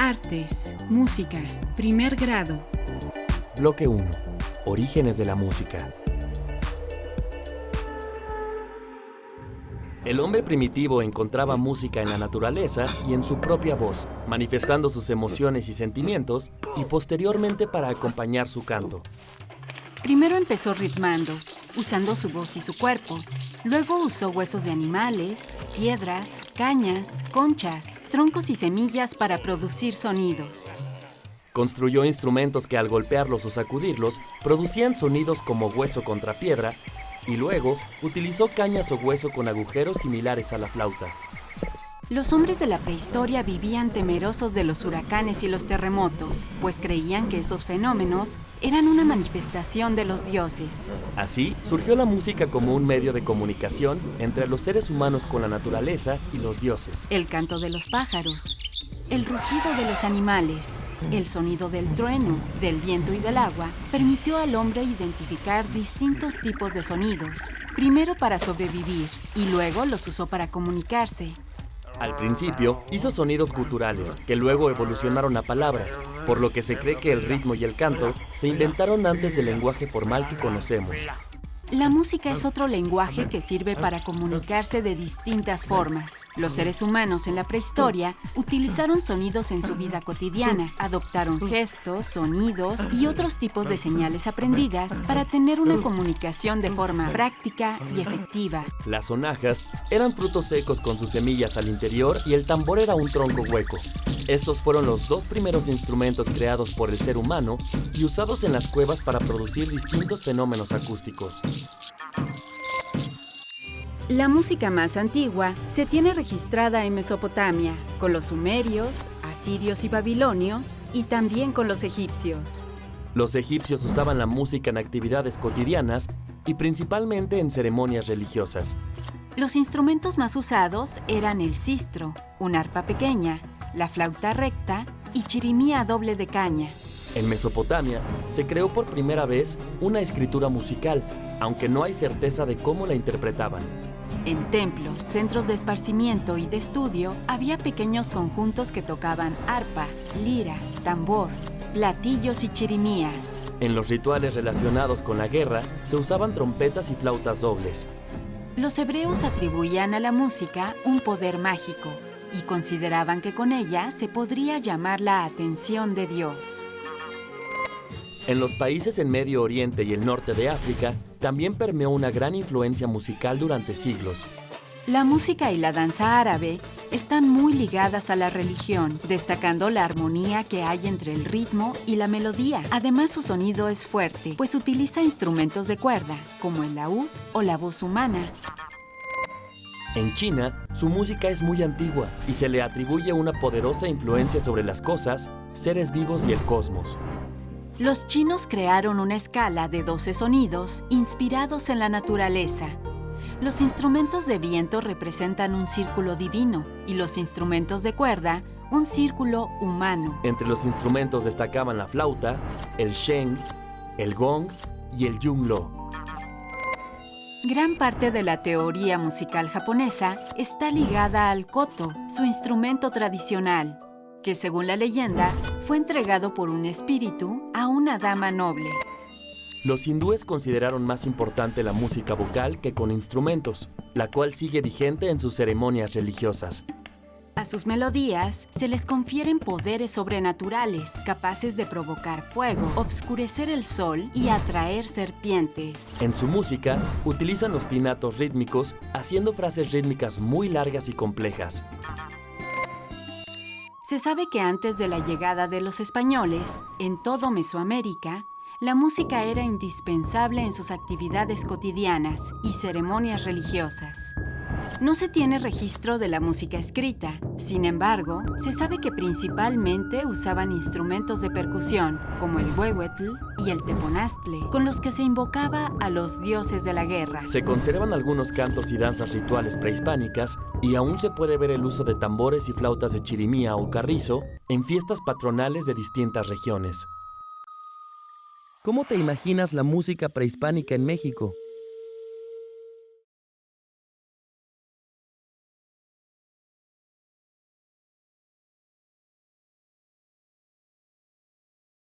Artes, música, primer grado. Bloque 1. Orígenes de la música. El hombre primitivo encontraba música en la naturaleza y en su propia voz, manifestando sus emociones y sentimientos, y posteriormente para acompañar su canto. Primero empezó ritmando, usando su voz y su cuerpo. Luego usó huesos de animales, piedras, cañas, conchas, troncos y semillas para producir sonidos. Construyó instrumentos que al golpearlos o sacudirlos producían sonidos como hueso contra piedra, y luego utilizó cañas o hueso con agujeros similares a la flauta. Los hombres de la prehistoria vivían temerosos de los huracanes y los terremotos, pues creían que esos fenómenos eran una manifestación de los dioses. Así, surgió la música como un medio de comunicación entre los seres humanos con la naturaleza y los dioses. El canto de los pájaros, el rugido de los animales, el sonido del trueno, del viento y del agua permitió al hombre identificar distintos tipos de sonidos, primero para sobrevivir y luego los usó para comunicarse. Al principio, hizo sonidos guturales, que luego evolucionaron a palabras, por lo que se cree que el ritmo y el canto se inventaron antes del lenguaje formal que conocemos. La música es otro lenguaje que sirve para comunicarse de distintas formas. Los seres humanos en la prehistoria utilizaron sonidos en su vida cotidiana, adoptaron gestos, sonidos y otros tipos de señales aprendidas para tener una comunicación de forma práctica y efectiva. Las sonajas eran frutos secos con sus semillas al interior y el tambor era un tronco hueco. Estos fueron los dos primeros instrumentos creados por el ser humano y usados en las cuevas para producir distintos fenómenos acústicos. La música más antigua se tiene registrada en Mesopotamia, con los sumerios, asirios y babilonios, y también con los egipcios. Los egipcios usaban la música en actividades cotidianas y principalmente en ceremonias religiosas. Los instrumentos más usados eran el sistro, una arpa pequeña, la flauta recta y chirimía doble de caña. En Mesopotamia se creó por primera vez una escritura musical, aunque no hay certeza de cómo la interpretaban. En templos, centros de esparcimiento y de estudio, había pequeños conjuntos que tocaban arpa, lira, tambor, platillos y chirimías. En los rituales relacionados con la guerra se usaban trompetas y flautas dobles. Los hebreos atribuían a la música un poder mágico y consideraban que con ella se podría llamar la atención de Dios. En los países en Medio Oriente y el norte de África también permeó una gran influencia musical durante siglos. La música y la danza árabe están muy ligadas a la religión, destacando la armonía que hay entre el ritmo y la melodía. Además, su sonido es fuerte, pues utiliza instrumentos de cuerda, como el laúd o la voz humana. En China, su música es muy antigua y se le atribuye una poderosa influencia sobre las cosas, seres vivos y el cosmos. Los chinos crearon una escala de 12 sonidos inspirados en la naturaleza. Los instrumentos de viento representan un círculo divino y los instrumentos de cuerda, un círculo humano. Entre los instrumentos destacaban la flauta, el sheng, el gong y el yunlo. Gran parte de la teoría musical japonesa está ligada al koto, su instrumento tradicional, que según la leyenda fue entregado por un espíritu a una dama noble. Los hindúes consideraron más importante la música vocal que con instrumentos, la cual sigue vigente en sus ceremonias religiosas. A sus melodías se les confieren poderes sobrenaturales, capaces de provocar fuego, obscurecer el sol y atraer serpientes. En su música, utilizan ostinatos rítmicos, haciendo frases rítmicas muy largas y complejas. Se sabe que antes de la llegada de los españoles, en todo Mesoamérica, la música era indispensable en sus actividades cotidianas y ceremonias religiosas. No se tiene registro de la música escrita, sin embargo, se sabe que principalmente usaban instrumentos de percusión, como el huehuetl y el teponaztle, con los que se invocaba a los dioses de la guerra. Se conservan algunos cantos y danzas rituales prehispánicas y aún se puede ver el uso de tambores y flautas de chirimía o carrizo en fiestas patronales de distintas regiones. ¿Cómo te imaginas la música prehispánica en México?